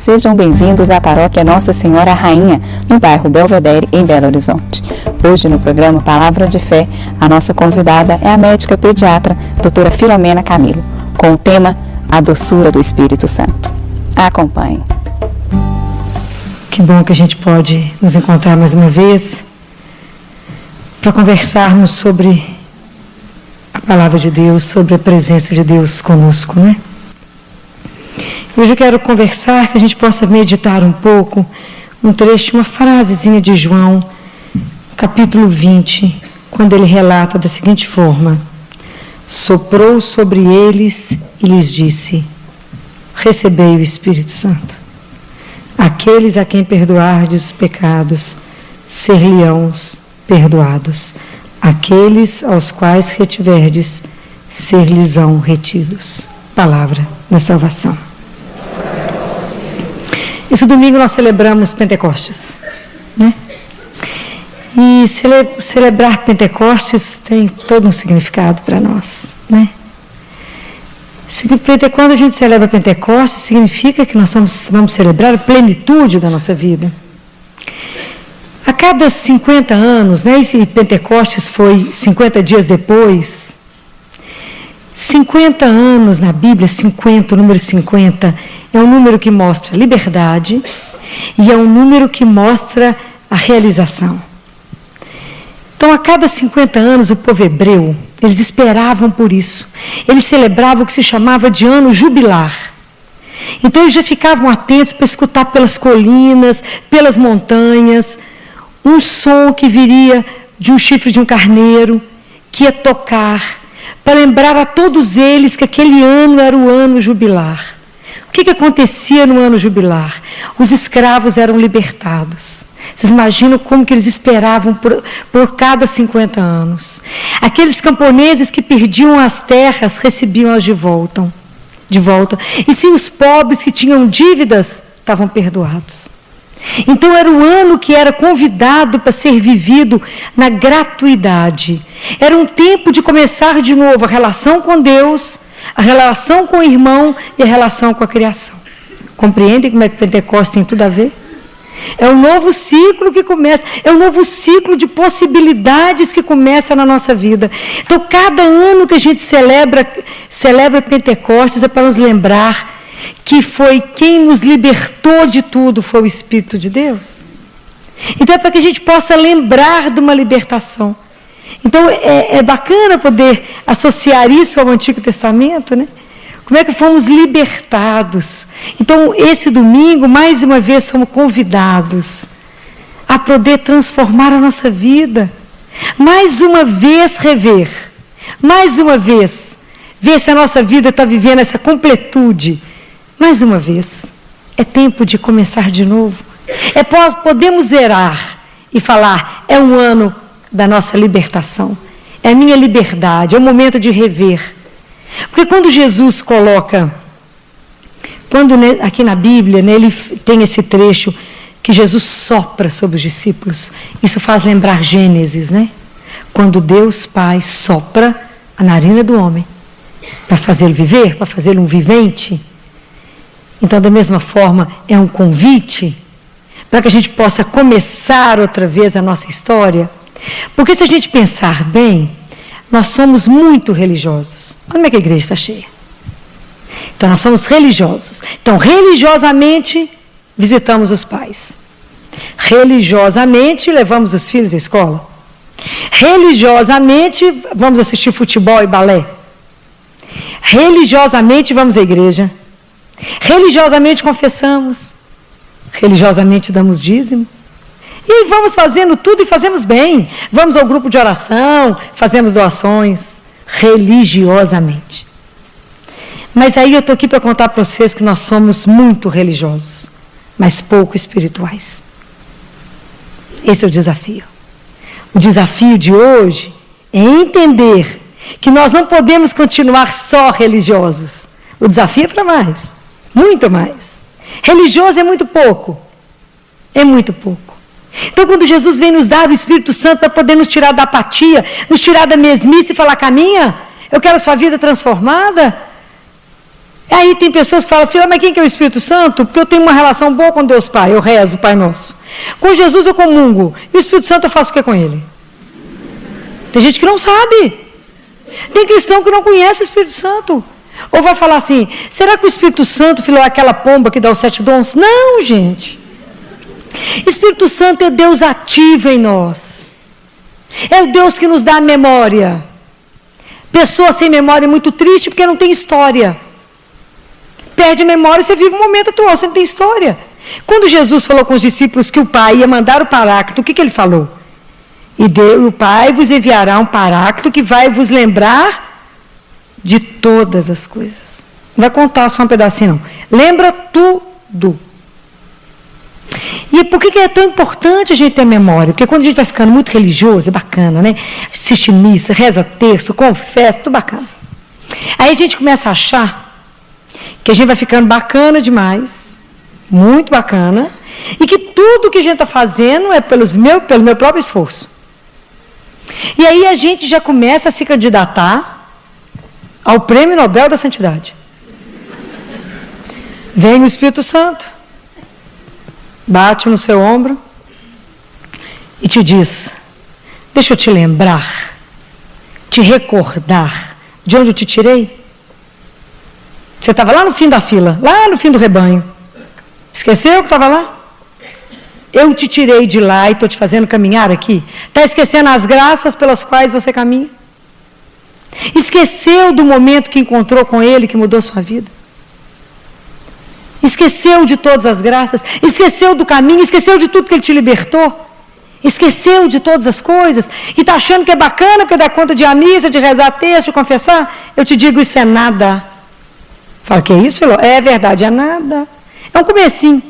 Sejam bem-vindos à Paróquia Nossa Senhora Rainha, no bairro Belvedere, em Belo Horizonte. Hoje, no programa Palavra de Fé, a nossa convidada é a médica pediatra, doutora Filomena Camilo, com o tema A Doçura do Espírito Santo. Acompanhe. Que bom que a gente pode nos encontrar mais uma vez para conversarmos sobre a Palavra de Deus, sobre a presença de Deus conosco, né? Hoje eu quero conversar, que a gente possa meditar um pouco, um trecho, uma frasezinha de João, capítulo 20, quando ele relata da seguinte forma: soprou sobre eles e lhes disse: recebei o Espírito Santo. Aqueles a quem perdoardes os pecados, ser-lhe-ão perdoados. Aqueles aos quais retiverdes, ser-lhes-ão retidos. Palavra da salvação. Esse domingo nós celebramos Pentecostes, né? E celebrar Pentecostes tem todo um significado para nós, né? Quando a gente celebra Pentecostes, significa que nós vamos celebrar a plenitude da nossa vida. A cada 50 anos, né? E Pentecostes foi 50 dias depois. 50 anos na Bíblia, 50, o número 50, é um número que mostra liberdade e é um número que mostra a realização. Então, a cada 50 anos, o povo hebreu, eles esperavam por isso. Eles celebravam o que se chamava de ano jubilar. Então, eles já ficavam atentos para escutar pelas colinas, pelas montanhas, um som que viria de um chifre de um carneiro, que ia tocar, para lembrar a todos eles que aquele ano era o ano jubilar. O que acontecia no ano jubilar? Os escravos eram libertados. Vocês imaginam como que eles esperavam por cada 50 anos. Aqueles camponeses que perdiam as terras, recebiam-as de volta. E se os pobres que tinham dívidas, estavam perdoados. Então era o ano que era convidado para ser vivido na gratuidade. Era um tempo de começar de novo a relação com Deus, a relação com o irmão e a relação com a criação. Compreendem como é que Pentecostes tem tudo a ver? É um novo ciclo que começa, é um novo ciclo de possibilidades que começa na nossa vida. Então, cada ano que a gente celebra Pentecostes é para nos lembrar que foi quem nos libertou de tudo, foi o Espírito de Deus. Então, é para que a gente possa lembrar de uma libertação. Então, é bacana poder associar isso ao Antigo Testamento, né? Como é que fomos libertados? Então, esse domingo, mais uma vez, somos convidados a poder transformar a nossa vida. Mais uma vez, rever. Mais uma vez, ver se a nossa vida está vivendo essa completude. Mais uma vez, é tempo de começar de novo. Podemos zerar e falar, é um ano da nossa libertação. É a minha liberdade, é o momento de rever. Porque quando Jesus coloca, aqui na Bíblia, né, ele tem esse trecho que Jesus sopra sobre os discípulos. Isso faz lembrar Gênesis, né? Quando Deus Pai sopra a narina do homem para fazê-lo viver, para fazê-lo um vivente. Então, da mesma forma, é um convite para que a gente possa começar outra vez a nossa história. Porque se a gente pensar bem, nós somos muito religiosos. Olha como é que a igreja está cheia. Então, nós somos religiosos. Então, religiosamente, visitamos os pais. Religiosamente, levamos os filhos à escola. Religiosamente, vamos assistir futebol e balé. Religiosamente, vamos à igreja. Religiosamente, confessamos. Religiosamente, damos dízimo. E vamos fazendo tudo e fazemos bem. Vamos ao grupo de oração, fazemos doações, religiosamente. Mas aí eu estou aqui para contar para vocês que nós somos muito religiosos, mas pouco espirituais. Esse é o desafio. O desafio de hoje é entender que nós não podemos continuar só religiosos. O desafio é para mais, muito mais. Religioso é muito pouco. É muito pouco. Então, quando Jesus vem nos dar o Espírito Santo para poder nos tirar da apatia, nos tirar da mesmice e falar, caminha, eu quero a sua vida transformada, Aí tem pessoas que falam, filha, mas quem que é o Espírito Santo? Porque eu tenho uma relação boa com Deus Pai, eu rezo o Pai Nosso. Com Jesus eu comungo, e o Espírito Santo eu faço o que com ele? Tem gente que não sabe. Tem cristão que não conhece o Espírito Santo. Ou vai falar assim, será que o Espírito Santo, filho, é aquela pomba que dá os 7 dons? Não, gente. Espírito Santo é Deus ativo em nós. É o Deus que nos dá a memória. Pessoa sem memória é muito triste porque não tem história. Perde a memória, você vive um momento atual, você não tem história. Quando Jesus falou com os discípulos que o Pai ia mandar o Paráclito, o que ele falou? O Pai vos enviará um Paráclito que vai vos lembrar de todas as coisas. Não vai contar só um pedacinho, não. Lembra tudo. E por que é tão importante a gente ter memória? Porque quando a gente vai ficando muito religioso, é bacana, né? Assiste missa, reza terço, confessa, tudo bacana. Aí a gente começa a achar que a gente vai ficando bacana demais, muito bacana, e que tudo que a gente está fazendo é pelo meu próprio esforço. E aí a gente já começa a se candidatar ao Prêmio Nobel da Santidade. Vem o Espírito Santo, bate no seu ombro e te diz, deixa eu te lembrar, te recordar de onde eu te tirei. Você estava lá no fim da fila, lá no fim do rebanho. Esqueceu que estava lá? Eu te tirei de lá e estou te fazendo caminhar aqui. Está esquecendo as graças pelas quais você caminha? Esqueceu do momento que encontrou com Ele, que mudou sua vida? Esqueceu de todas as graças? Esqueceu do caminho? Esqueceu de tudo que Ele te libertou? Esqueceu de todas as coisas? E está achando que é bacana porque dá conta de ir à missa, de rezar texto, de confessar? Eu te digo, isso é nada. Fala, que é isso, filho? É verdade, é nada. É um comecinho.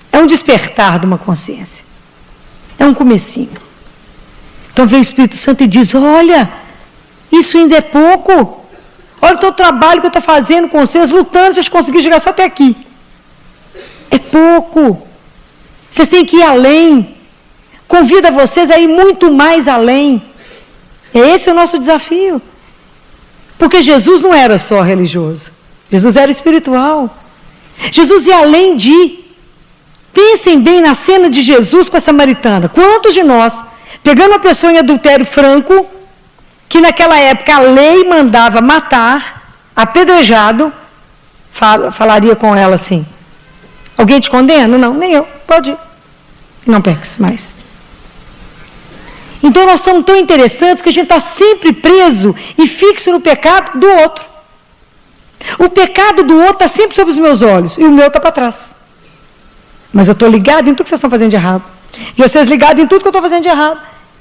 É um despertar de uma consciência. É um comecinho. Então vem o Espírito Santo e diz, olha, isso ainda é pouco. Olha o teu trabalho que eu estou fazendo com vocês, lutando, vocês conseguiram chegar só até aqui. É pouco. Vocês têm que ir além. Convida vocês a ir muito mais além. Esse é o nosso desafio. Porque Jesus não era só religioso. Jesus era espiritual. Jesus ia além de. Pensem bem na cena de Jesus com a samaritana. Quantos de nós, pegando uma pessoa em adultério franco, que naquela época a lei mandava matar, apedrejado, falaria com ela assim, alguém te condena? Não, nem eu, pode ir. Não peques mais. Então nós somos tão interessantes que a gente está sempre preso e fixo no pecado do outro. O pecado do outro está sempre sob os meus olhos e o meu está para trás. Mas eu estou ligado em tudo que vocês estão fazendo de errado. E vocês ligados em tudo que eu estou fazendo de errado.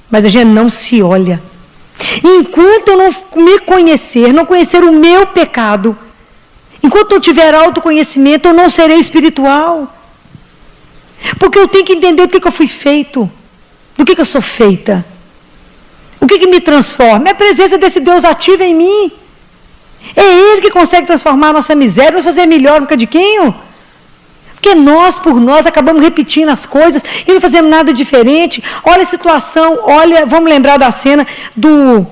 Mas a gente não se olha. E enquanto eu não me conhecer, não conhecer o meu pecado, enquanto eu tiver autoconhecimento, eu não serei espiritual. Porque eu tenho que entender do que eu fui feito. Do que eu sou feita. O que me transforma? É a presença desse Deus ativo em mim. É Ele que consegue transformar a nossa miséria, nos fazer melhor um cadiquinho. Porque nós, por nós, acabamos repetindo as coisas e não fazemos nada diferente. Olha a situação, olha, vamos lembrar da cena do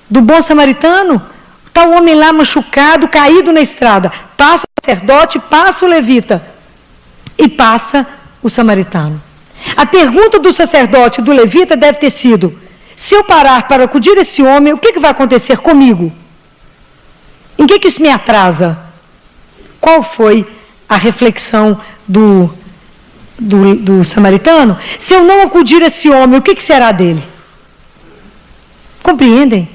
bom samaritano. Está o homem lá machucado, caído na estrada. Passa o sacerdote, passa o levita e passa o samaritano. A pergunta do sacerdote e do levita deve ter sido, se eu parar para acudir esse homem, o que vai acontecer comigo? Em que isso me atrasa? Qual foi a reflexão do samaritano? Se eu não acudir esse homem, o que será dele? Compreendem?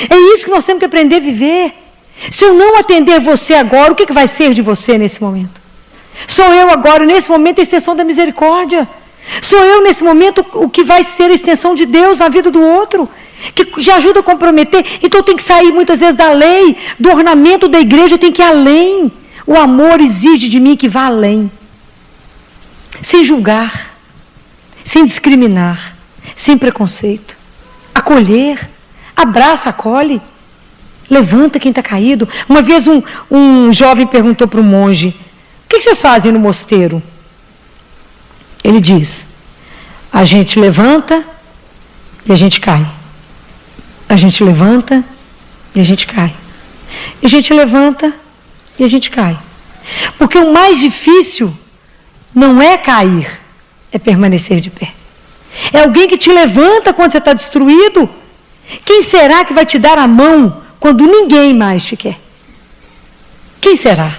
É isso que nós temos que aprender a viver. Se eu não atender você agora, o que vai ser de você nesse momento? Sou eu agora, nesse momento, a extensão da misericórdia. Sou eu, nesse momento, o que vai ser a extensão de Deus na vida do outro, que te ajuda a comprometer. Então eu tenho que sair muitas vezes da lei, do ornamento da igreja, eu tenho que ir além. O amor exige de mim que vá além. Sem julgar, sem discriminar, sem preconceito. Acolher, abraça, acolhe. Levanta quem está caído. Uma vez um jovem perguntou para um monge, o que vocês fazem no mosteiro? Ele diz, a gente levanta e a gente cai. A gente levanta e a gente cai. E a gente levanta E a gente cai. Porque o mais difícil não é cair, é permanecer de pé. É alguém que te levanta quando você está destruído. Quem será que vai te dar a mão quando ninguém mais te quer? Quem será?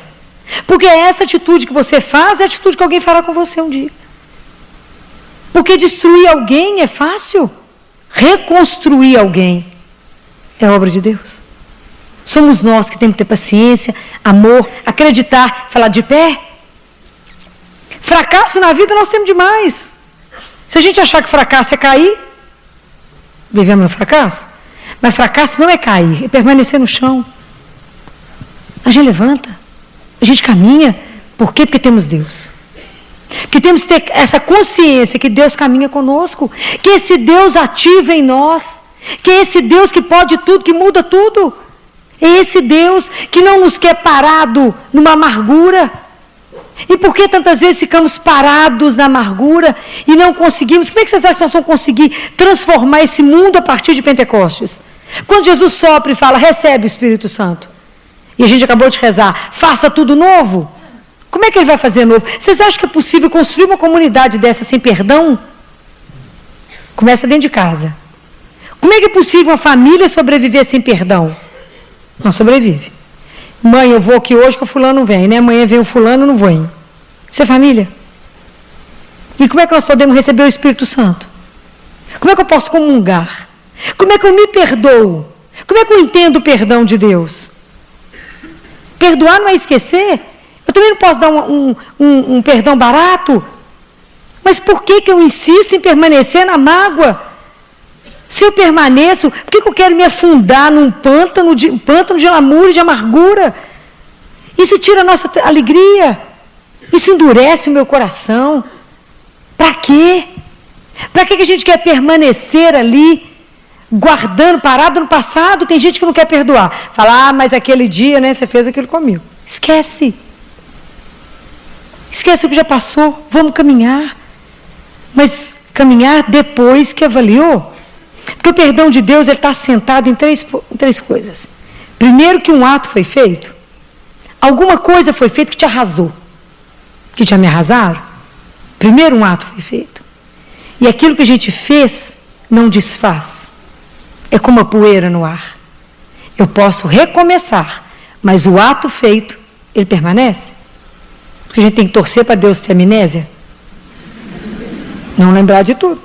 Porque essa atitude que você faz é a atitude que alguém fará com você um dia. Porque destruir alguém é fácil. Reconstruir alguém é obra de Deus. Somos nós que temos que ter paciência, amor, acreditar, falar de pé. Fracasso na vida nós temos demais. Se a gente achar que fracasso é cair, vivemos no fracasso. Mas fracasso não é cair, é permanecer no chão. A gente levanta, a gente caminha. Por quê? Porque temos Deus. Que temos que ter essa consciência que Deus caminha conosco, que esse Deus ativa em nós, que esse Deus que pode tudo, que muda tudo. É esse Deus que não nos quer parado numa amargura. E por que tantas vezes ficamos parados na amargura e não conseguimos? Como é que vocês acham que nós vamos conseguir transformar esse mundo a partir de Pentecostes? Quando Jesus sopra e fala, recebe o Espírito Santo, e a gente acabou de rezar, faça tudo novo. Como é que ele vai fazer novo? Vocês acham que é possível construir uma comunidade dessa sem perdão? Começa dentro de casa. Como é que é possível uma família sobreviver sem perdão? Não sobrevive. Mãe, eu vou aqui hoje que o fulano não vem, né? Amanhã vem o fulano, não vem. Isso é família? E como é que nós podemos receber o Espírito Santo? Como é que eu posso comungar? Como é que eu me perdoo? Como é que eu entendo o perdão de Deus? Perdoar não é esquecer. Eu também não posso dar um perdão barato. Mas por que eu insisto em permanecer na mágoa? Se eu permaneço, por que eu quero me afundar num pântano de lamúria e de amargura? Isso tira a nossa alegria. Isso endurece o meu coração. Para quê? Para que a gente quer permanecer ali, guardando, parado no passado? Tem gente que não quer perdoar. Fala, mas aquele dia, né, você fez aquilo comigo. Esquece. Esquece o que já passou. Vamos caminhar. Mas caminhar depois que avaliou. Porque o perdão de Deus está assentado em três coisas. Primeiro, que um ato foi feito. Alguma coisa foi feita que te arrasou. Que já me arrasaram. Primeiro, um ato foi feito. E aquilo que a gente fez não desfaz. É como a poeira no ar. Eu posso recomeçar, mas o ato feito, ele permanece. Porque a gente tem que torcer para Deus ter amnésia. Não lembrar de tudo.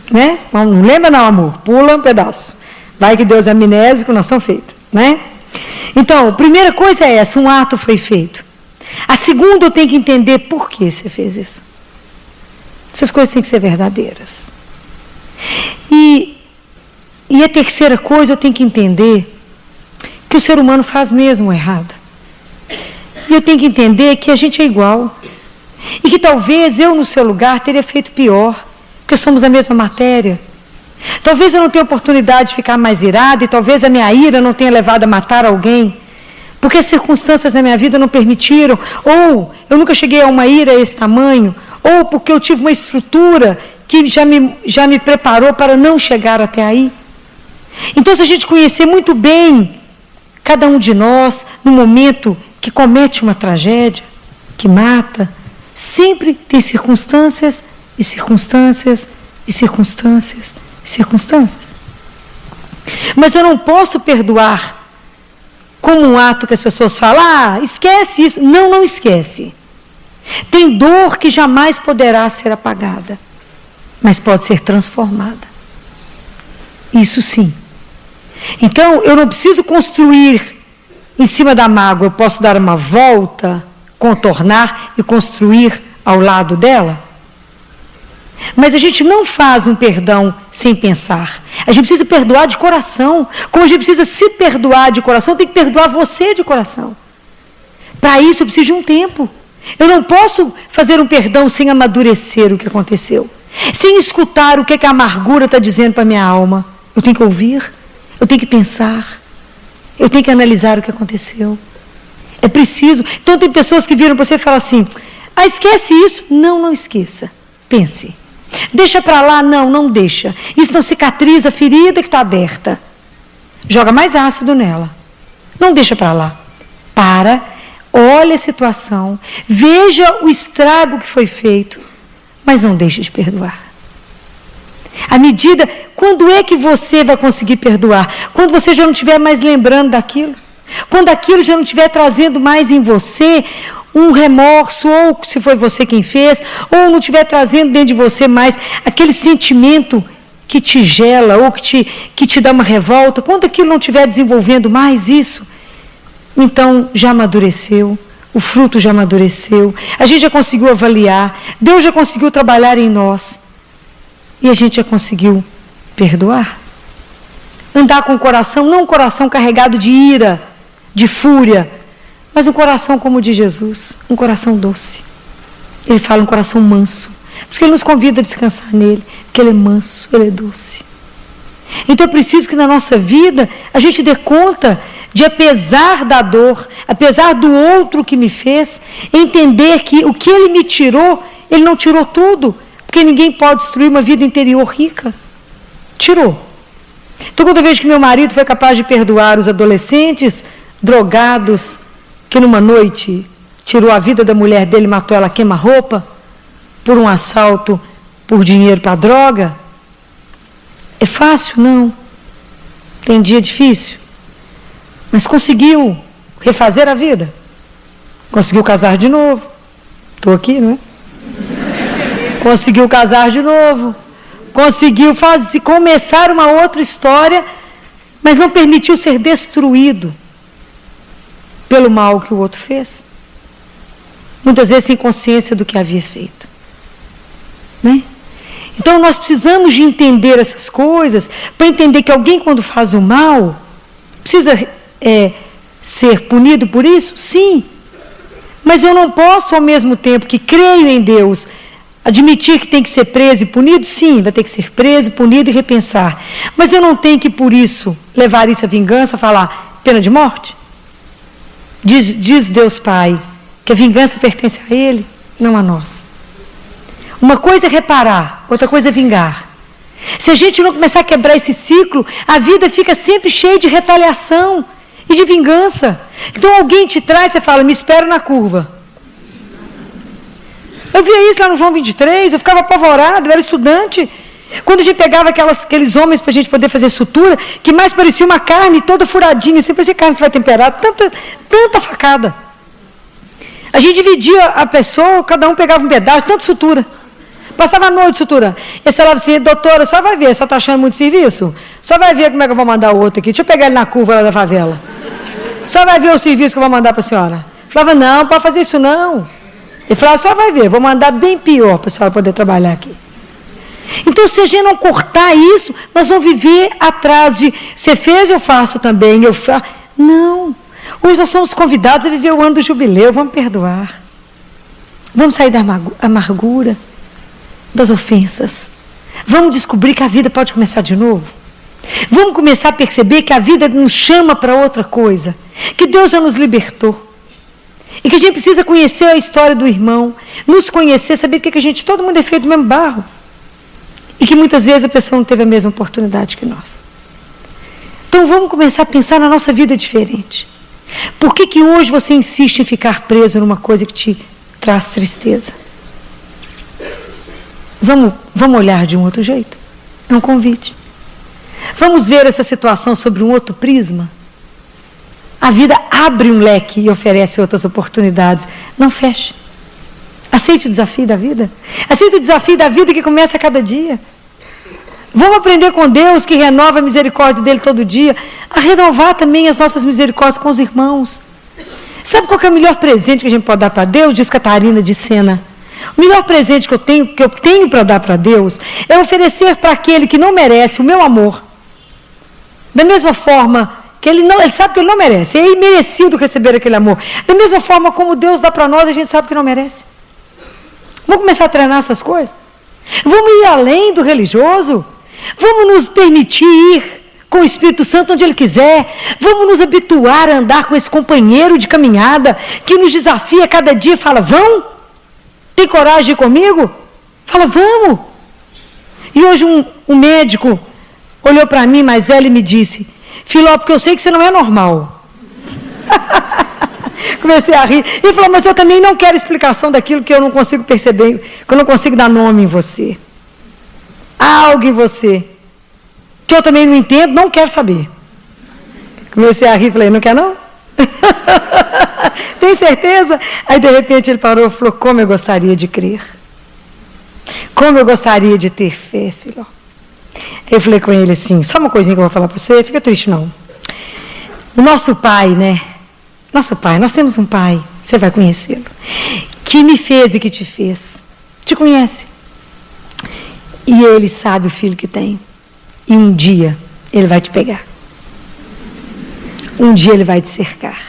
Né? Não lembra não, amor. Pula um pedaço. Vai que Deus é amnésico, nós estamos feitos. Né? Então, a primeira coisa é essa, um ato foi feito. A segunda, eu tenho que entender por que você fez isso. Essas coisas têm que ser verdadeiras. E a terceira coisa, eu tenho que entender que o ser humano faz mesmo o errado. E eu tenho que entender que a gente é igual. E que talvez eu, no seu lugar, teria feito pior. Porque somos a mesma matéria. Talvez eu não tenha oportunidade de ficar mais irada, e talvez a minha ira não tenha levado a matar alguém, porque as circunstâncias da minha vida não permitiram, ou eu nunca cheguei a uma ira a esse tamanho, ou porque eu tive uma estrutura que já me preparou para não chegar até aí. Então, se a gente conhecer muito bem cada um de nós, no momento que comete uma tragédia, que mata, sempre tem circunstâncias, e circunstâncias, e circunstâncias, e circunstâncias. Mas eu não posso perdoar como um ato que as pessoas falam, esquece isso. Não, não esquece. Tem dor que jamais poderá ser apagada, mas pode ser transformada. Isso sim. Então, eu não preciso construir em cima da mágoa, eu posso dar uma volta, contornar e construir ao lado dela. Mas a gente não faz um perdão sem pensar. A gente precisa perdoar de coração. Como a gente precisa se perdoar de coração, tem que perdoar você de coração. Para isso eu preciso de um tempo. Eu não posso fazer um perdão sem amadurecer o que aconteceu. Sem escutar o que a amargura está dizendo para a minha alma. Eu tenho que ouvir, eu tenho que pensar, eu tenho que analisar o que aconteceu. É preciso. Então tem pessoas que viram para você e falam assim, esquece isso. Não, não esqueça. Pense. Deixa para lá? Não, não deixa. Isso não cicatriza a ferida que está aberta. Joga mais ácido nela. Não deixa para lá. Para, olhe a situação, veja o estrago que foi feito, mas não deixe de perdoar. À medida, quando é que você vai conseguir perdoar? Quando você já não estiver mais lembrando daquilo. Quando aquilo já não estiver trazendo mais em você um remorso, ou se foi você quem fez, ou não estiver trazendo dentro de você mais aquele sentimento que te gela, ou que te dá uma revolta. Quando aquilo não estiver desenvolvendo mais isso, então já amadureceu, o fruto já amadureceu, a gente já conseguiu avaliar, Deus já conseguiu trabalhar em nós, e a gente já conseguiu perdoar. Andar com o coração, não um coração carregado de ira, de fúria, mas um coração como o de Jesus, um coração doce. Ele fala um coração manso, porque Ele nos convida a descansar nele, porque Ele é manso, Ele é doce. Então é preciso que na nossa vida a gente dê conta de, apesar da dor, apesar do outro que me fez, entender que o que ele me tirou, ele não tirou tudo, porque ninguém pode destruir uma vida interior rica. Tirou. Então, quando eu vejo que meu marido foi capaz de perdoar os adolescentes drogados, que numa noite tirou a vida da mulher dele, matou ela a queima-roupa, por um assalto, por dinheiro para droga, é fácil? Não. Tem dia difícil. Mas conseguiu refazer a vida. Conseguiu casar de novo. Estou aqui, não é? Conseguiu casar de novo. Conseguiu começar uma outra história, mas não permitiu ser destruído pelo mal que o outro fez. Muitas vezes sem consciência do que havia feito. Né? Então nós precisamos de entender essas coisas, para entender que alguém, quando faz o mal, precisa ser punido por isso? Sim. Mas eu não posso, ao mesmo tempo que creio em Deus, admitir que tem que ser preso e punido? Sim, vai ter que ser preso, punido e repensar. Mas eu não tenho que, por isso, levar isso à vingança, falar pena de morte? Diz Deus Pai que a vingança pertence a Ele, não a nós. Uma coisa é reparar, outra coisa é vingar. Se a gente não começar a quebrar esse ciclo, a vida fica sempre cheia de retaliação e de vingança. Então alguém te traz, você fala, me espera na curva. Eu via isso lá no João 23, eu ficava apavorado, eu era estudante. Quando a gente pegava aqueles homens para a gente poder fazer sutura, que mais parecia uma carne toda furadinha, assim, parecia carne que vai temperar, tanta facada. A gente dividia a pessoa, cada um pegava um pedaço, tanta sutura. Passava a noite suturando. E você falava assim, doutora, só vai ver, só está achando muito serviço? Só vai ver como é que eu vou mandar o outro aqui. Deixa eu pegar ele na curva lá da favela. Só vai ver o serviço que eu vou mandar para a senhora. Eu falava, não pode fazer isso não. Ele falava, só vai ver, vou mandar bem pior para a senhora poder trabalhar aqui. Então, se a gente não cortar isso, nós vamos viver atrás de, você fez, eu faço também, eu faço. Não. Hoje nós somos convidados a viver o ano do jubileu, vamos perdoar. Vamos sair da amargura, das ofensas. Vamos descobrir que a vida pode começar de novo. Vamos começar a perceber que a vida nos chama para outra coisa, que Deus já nos libertou. E que a gente precisa conhecer a história do irmão, nos conhecer, saber que a gente, todo mundo é feito do mesmo barro. E que muitas vezes a pessoa não teve a mesma oportunidade que nós. Então vamos começar a pensar na nossa vida diferente. Por que hoje você insiste em ficar preso numa coisa que te traz tristeza? Vamos olhar de um outro jeito? É um convite. Vamos ver essa situação sobre um outro prisma? A vida abre um leque e oferece outras oportunidades. Não feche. Aceite o desafio da vida. Aceite o desafio da vida que começa a cada dia. Vamos aprender com Deus, que renova a misericórdia dele todo dia, a renovar também as nossas misericórdias com os irmãos. Sabe qual que é o melhor presente que a gente pode dar para Deus? Diz Catarina de Sena. O melhor presente que eu tenho para dar para Deus é oferecer para aquele que não merece o meu amor. Da mesma forma que ele sabe que ele não merece, é imerecido receber aquele amor. Da mesma forma como Deus dá para nós, a gente sabe que não merece. Vamos começar a treinar essas coisas? Vamos ir além do religioso? Vamos nos permitir ir com o Espírito Santo onde Ele quiser? Vamos nos habituar a andar com esse companheiro de caminhada que nos desafia cada dia e fala, vão? Tem coragem de ir comigo? Fala, vamos. E hoje um médico olhou para mim, mais velho, e me disse, Filó, porque eu sei que você não é normal. Comecei a rir. E falou, mas eu também não quero explicação daquilo que eu não consigo perceber, que eu não consigo dar nome em você. Há algo em você que eu também não entendo, não quero saber. Comecei a rir e falei, não quer não? Tem certeza? Aí de repente ele parou e falou, como eu gostaria de crer. Como eu gostaria de ter fé, filho. Eu falei com ele assim, só uma coisinha que eu vou falar para você, fica triste não. O nosso pai, né? Nosso pai, nós temos um pai, você vai conhecê-lo, que me fez e que te fez. Te conhece. E ele sabe o filho que tem. E um dia ele vai te pegar. Um dia ele vai te cercar.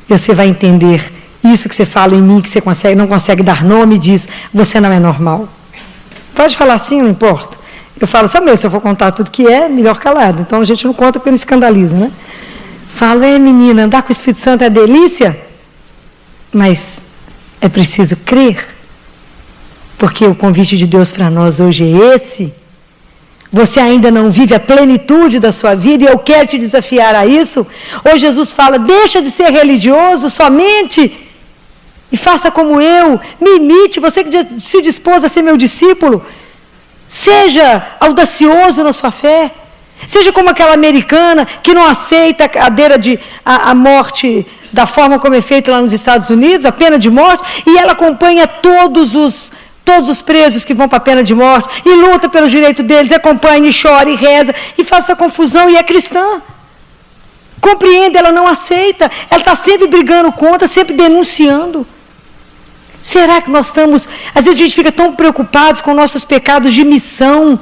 E você vai entender isso que você fala em mim, que você não consegue dar nome e diz, você não é normal. Pode falar assim, não importa. Eu falo só mesmo, se eu for contar tudo que é, melhor calado. Então a gente não conta porque não escandaliza, né? Falo, menina, andar com o Espírito Santo é delícia, mas é preciso crer. Porque o convite de Deus para nós hoje é esse. Você ainda não vive a plenitude da sua vida e eu quero te desafiar a isso. Hoje Jesus fala, deixa de ser religioso somente e faça como eu, me imite, você que se dispôs a ser meu discípulo. Seja audacioso na sua fé. Seja como aquela americana que não aceita a cadeira a morte da forma como é feita lá nos Estados Unidos, a pena de morte, e ela acompanha todos os presos que vão para a pena de morte, e luta pelo direito deles, acompanha, e chora, e reza, e faz essa confusão, e é cristã. Compreende, ela não aceita, ela está sempre brigando contra, sempre denunciando. Será que nós estamos, às vezes a gente fica tão preocupados com nossos pecados de missão,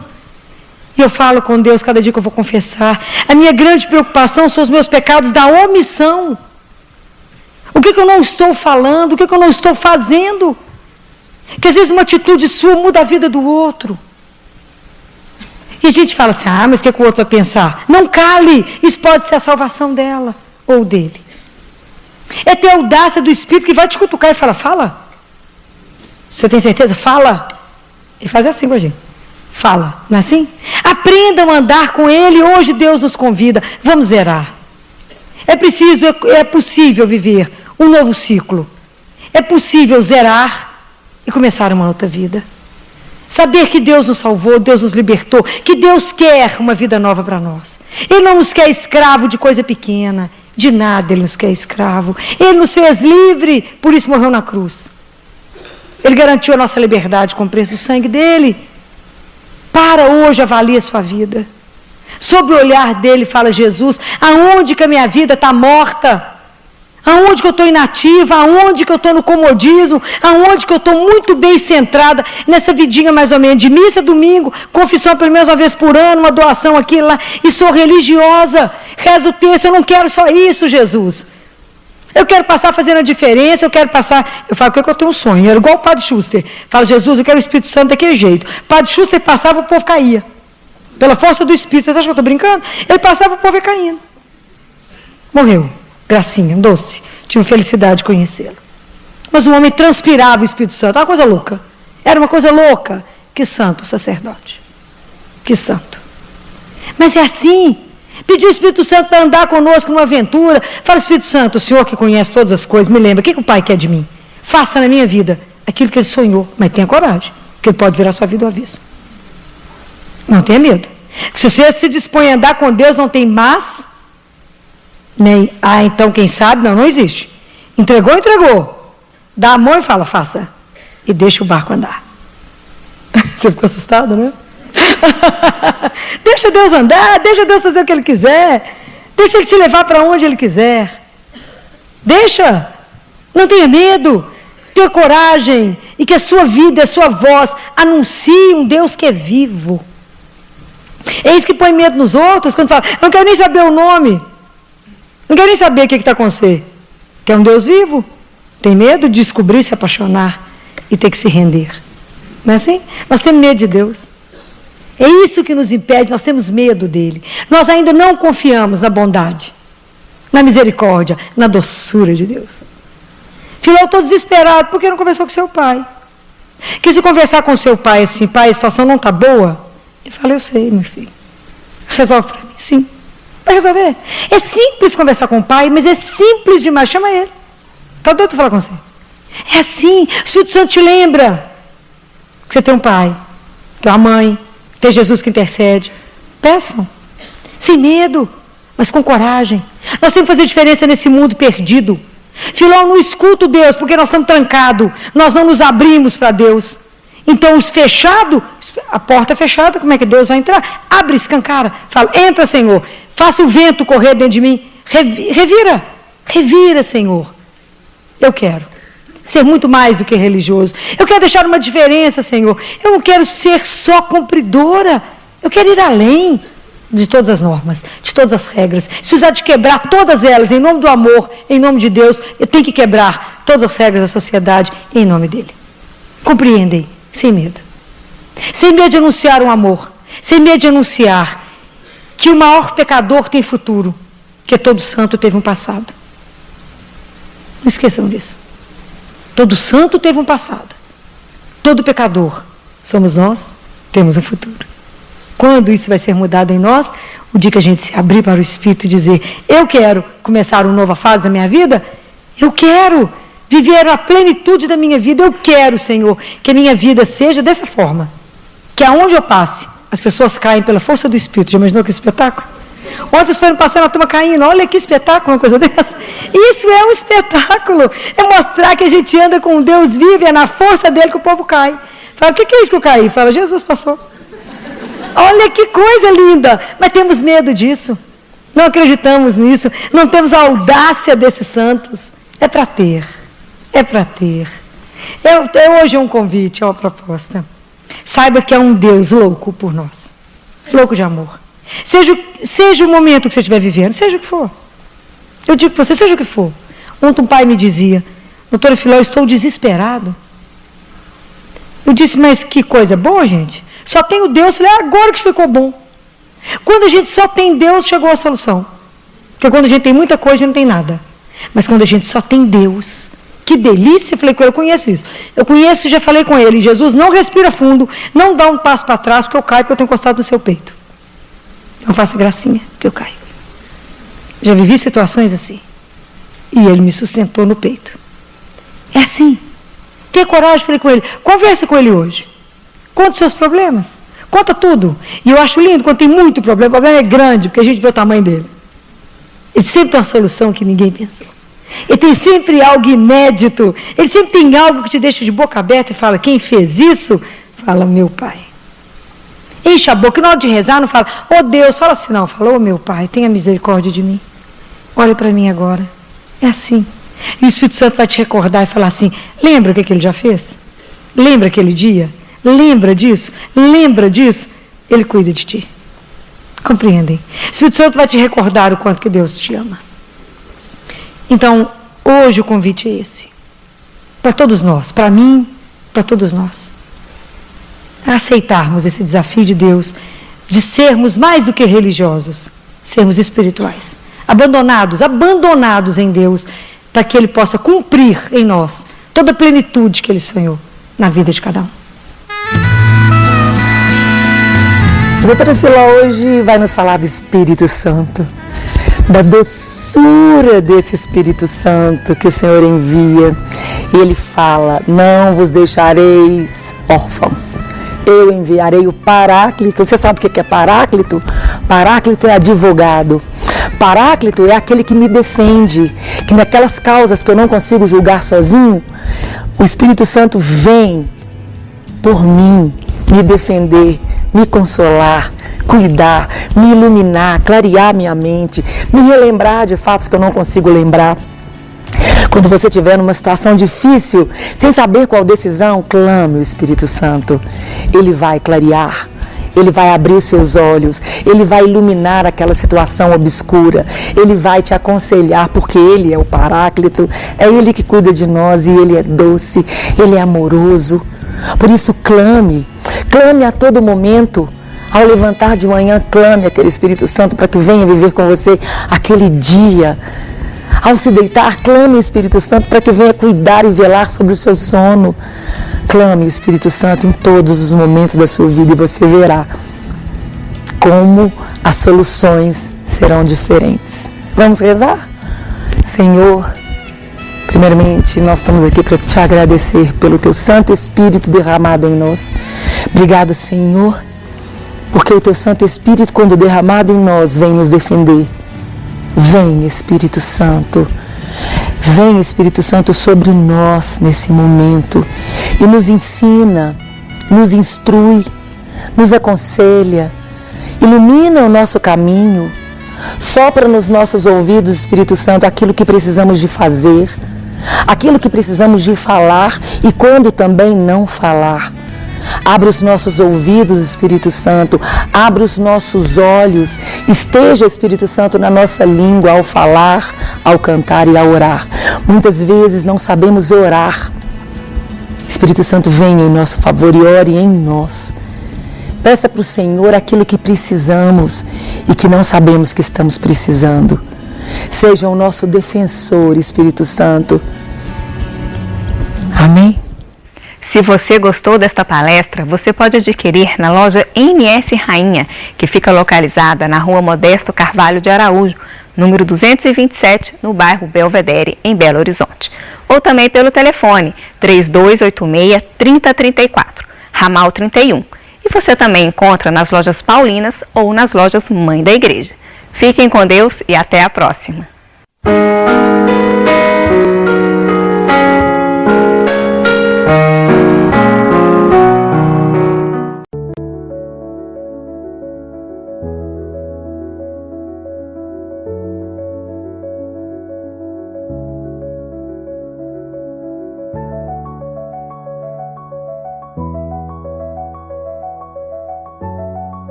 e eu falo com Deus cada dia que eu vou confessar, a minha grande preocupação são os meus pecados da omissão. O que eu não estou falando, o que eu não estou fazendo? Que às vezes uma atitude sua muda a vida do outro. E a gente fala assim, mas o que o outro vai pensar? Não cale, isso pode ser a salvação dela ou dele. É ter a audácia do Espírito que vai te cutucar e fala. Você tem certeza? Fala. E faz assim com a gente. Fala, não é assim? Aprendam a andar com ele, hoje Deus nos convida. Vamos zerar. É possível viver um novo ciclo. É possível zerar e começar uma outra vida. Saber que Deus nos salvou, Deus nos libertou, que Deus quer uma vida nova para nós. Ele não nos quer escravo de coisa pequena, de nada Ele nos quer escravo. Ele nos fez livre, por isso morreu na cruz. Ele garantiu a nossa liberdade com o preço do sangue dele. Para hoje, avalie a sua vida. Sob o olhar dele, fala Jesus, aonde que a minha vida está morta? Aonde que eu estou inativa? Aonde que eu estou no comodismo? Aonde que eu estou muito bem centrada nessa vidinha mais ou menos de missa, domingo, confissão pelo menos uma vez por ano, uma doação aqui e lá, e sou religiosa, rezo o texto, eu não quero só isso, Jesus. Eu quero passar fazendo a diferença, eu falo que eu tenho um sonho, era igual o Padre Schuster. Fala, Jesus, eu quero o Espírito Santo daquele jeito. O Padre Schuster passava, o povo caía. Pela força do Espírito, vocês acham que eu estou brincando? Ele passava, o povo ia caindo. Morreu. Gracinha, doce. Tive felicidade de conhecê-lo. Mas o homem transpirava o Espírito Santo. Era uma coisa louca. Era uma coisa louca. Que santo sacerdote. Que santo. Mas é assim. Pedir o Espírito Santo para andar conosco numa aventura. Fala, Espírito Santo, o Senhor que conhece todas as coisas, me lembra, o que o Pai quer de mim? Faça na minha vida aquilo que Ele sonhou. Mas tenha coragem, porque Ele pode virar sua vida ao avesso. Não tenha medo. Se você se dispõe a andar com Deus, não tem mas, nem, então quem sabe, não existe. Entregou. Dá a mão e fala, faça. E deixa o barco andar. Você ficou assustado, né? Deixa Deus andar, deixa Deus fazer o que Ele quiser. Deixa Ele te levar para onde Ele quiser. Deixa. Não tenha medo. Tenha coragem. E que a sua vida, a sua voz anuncie um Deus que é vivo. É isso que põe medo nos outros, quando fala, eu não quero nem saber o nome. Não quero nem saber o que está com você. Que é um Deus vivo. Tem medo de descobrir, se apaixonar e ter que se render. Não é assim? Nós temos medo de Deus. É isso que nos impede, nós temos medo dele. Nós ainda não confiamos na bondade, na misericórdia, na doçura de Deus. Filho, eu estou desesperado porque não conversou com seu pai. Que se conversar com seu pai assim, pai, a situação não está boa, ele fala, eu sei, meu filho. Resolve para mim, sim. Vai resolver. É simples conversar com o pai, mas é simples demais. Chama ele. Está doido para falar com você? É assim. O Espírito Santo te lembra que você tem um pai, tem uma mãe, tem Jesus que intercede. Peçam. Sem medo, mas com coragem. Nós temos que fazer diferença nesse mundo perdido. Filó, não escuta Deus, porque nós estamos trancados. Nós não nos abrimos para Deus. Então, os fechados, a porta é fechada, como é que Deus vai entrar? Abre, escancara. Fala, entra, Senhor. Faça o vento correr dentro de mim. Revira. Revira, Senhor. Eu quero ser muito mais do que religioso. Eu quero deixar uma diferença, Senhor. Eu não quero ser só cumpridora. Eu quero ir além de todas as normas, de todas as regras. Se precisar de quebrar todas elas, em nome do amor, em nome de Deus, eu tenho que quebrar todas as regras da sociedade, em nome dele. Compreendem, sem medo. Sem medo de anunciar um amor. Sem medo de anunciar que o maior pecador tem futuro, que todo santo teve um passado. Não esqueçam disso. Todo santo teve um passado. Todo pecador somos nós, temos um futuro. Quando isso vai ser mudado em nós? O dia que a gente se abrir para o Espírito e dizer, eu quero começar uma nova fase da minha vida, eu quero viver a plenitude da minha vida, eu quero, Senhor, que a minha vida seja dessa forma, que aonde eu passe, as pessoas caem pela força do Espírito. Já imaginou que espetáculo? Ontem vocês foram passando a turma caindo, olha que espetáculo, uma coisa dessa. Isso é um espetáculo, é mostrar que a gente anda com Deus vivo, é na força dele que o povo cai. Fala, o que é isso que eu caí? Fala, Jesus passou. Olha que coisa linda, mas temos medo disso, não acreditamos nisso, não temos a audácia desses santos. É para ter, é para ter. Hoje é um convite, é uma proposta. Saiba que é um Deus louco por nós, louco de amor. Seja o momento que você estiver vivendo, seja o que for. Eu digo para você, seja o que for. Ontem um pai me dizia, doutora Filó, eu estou desesperado. Eu disse, mas que coisa boa, gente. Só tem o Deus. Eu falei, agora que ficou bom. Quando a gente só tem Deus, chegou a solução. Porque quando a gente tem muita coisa, a gente não tem nada. Mas quando a gente só tem Deus, que delícia. Eu falei com ele, eu conheço isso. Eu conheço e já falei com ele. Jesus, não respira fundo, não dá um passo para trás, porque eu caio, porque eu tenho encostado no seu peito. Não faça gracinha, porque eu caio. Já vivi situações assim. E ele me sustentou no peito. É assim. Tenha coragem, falei com ele. Conversa com ele hoje. Conta os seus problemas. Conta tudo. E eu acho lindo quando tem muito problema. O problema é grande, porque a gente vê o tamanho dele. Ele sempre tem uma solução que ninguém pensou. Ele tem sempre algo inédito. Ele sempre tem algo que te deixa de boca aberta e fala, quem fez isso? Fala, meu pai. Enche a boca. Na hora de rezar, não fala, oh Deus, fala assim, não. Fala, oh meu pai, tenha misericórdia de mim. Olha para mim agora. É assim. E o Espírito Santo vai te recordar e falar assim, lembra o que ele já fez? Lembra aquele dia? Lembra disso? Lembra disso? Ele cuida de ti. Compreendem? O Espírito Santo vai te recordar o quanto que Deus te ama. Então, hoje o convite é esse. Para todos nós, para mim, para todos nós. A aceitarmos esse desafio de Deus, de sermos mais do que religiosos, sermos espirituais. Abandonados em Deus, para que Ele possa cumprir em nós toda a plenitude que Ele sonhou na vida de cada um. A doutora Filó hoje vai nos falar do Espírito Santo, da doçura desse Espírito Santo que o Senhor envia. E Ele fala, não vos deixareis órfãos, eu enviarei o Paráclito. Você sabe o que é Paráclito? Paráclito é advogado. Paráclito é aquele que me defende, que naquelas causas que eu não consigo julgar sozinho, o Espírito Santo vem por mim, me defender, me consolar, cuidar, me iluminar, clarear minha mente, me relembrar de fatos que eu não consigo lembrar. Quando você estiver numa situação difícil, sem saber qual decisão, clame o Espírito Santo. Ele vai clarear, ele vai abrir os seus olhos, ele vai iluminar aquela situação obscura, ele vai te aconselhar, porque ele é o Paráclito, é ele que cuida de nós e ele é doce, ele é amoroso. Por isso clame a todo momento. Ao levantar de manhã, clame aquele Espírito Santo para que venha viver com você aquele dia. Ao se deitar, clame o Espírito Santo para que venha cuidar e velar sobre o seu sono. Clame o Espírito Santo em todos os momentos da sua vida e você verá como as soluções serão diferentes. Vamos rezar? Senhor, Primeiramente, nós estamos aqui para te agradecer pelo teu Santo Espírito derramado em nós. Obrigado, Senhor, porque o teu Santo Espírito, quando derramado em nós, vem nos defender. Vem, Espírito Santo. Vem, Espírito Santo, sobre nós nesse momento e nos ensina, nos instrui, nos aconselha, ilumina o nosso caminho, sopra nos nossos ouvidos, Espírito Santo, aquilo que precisamos de fazer, aquilo que precisamos de falar e quando também não falar. Abre os nossos ouvidos, Espírito Santo, abre os nossos olhos, esteja, Espírito Santo, na nossa língua ao falar, ao cantar e a orar. Muitas vezes não sabemos orar. Espírito Santo, venha em nosso favor e ore em nós. Peça para o Senhor aquilo que precisamos e que não sabemos que estamos precisando. Seja o nosso defensor, Espírito Santo. Amém? Se você gostou desta palestra, você pode adquirir na loja MS Rainha, que fica localizada na Rua Modesto Carvalho de Araújo, número 227, no bairro Belvedere, em Belo Horizonte. Ou também pelo telefone 3286-3034, ramal 31. E você também encontra nas lojas Paulinas ou nas lojas Mãe da Igreja. Fiquem com Deus e até a próxima.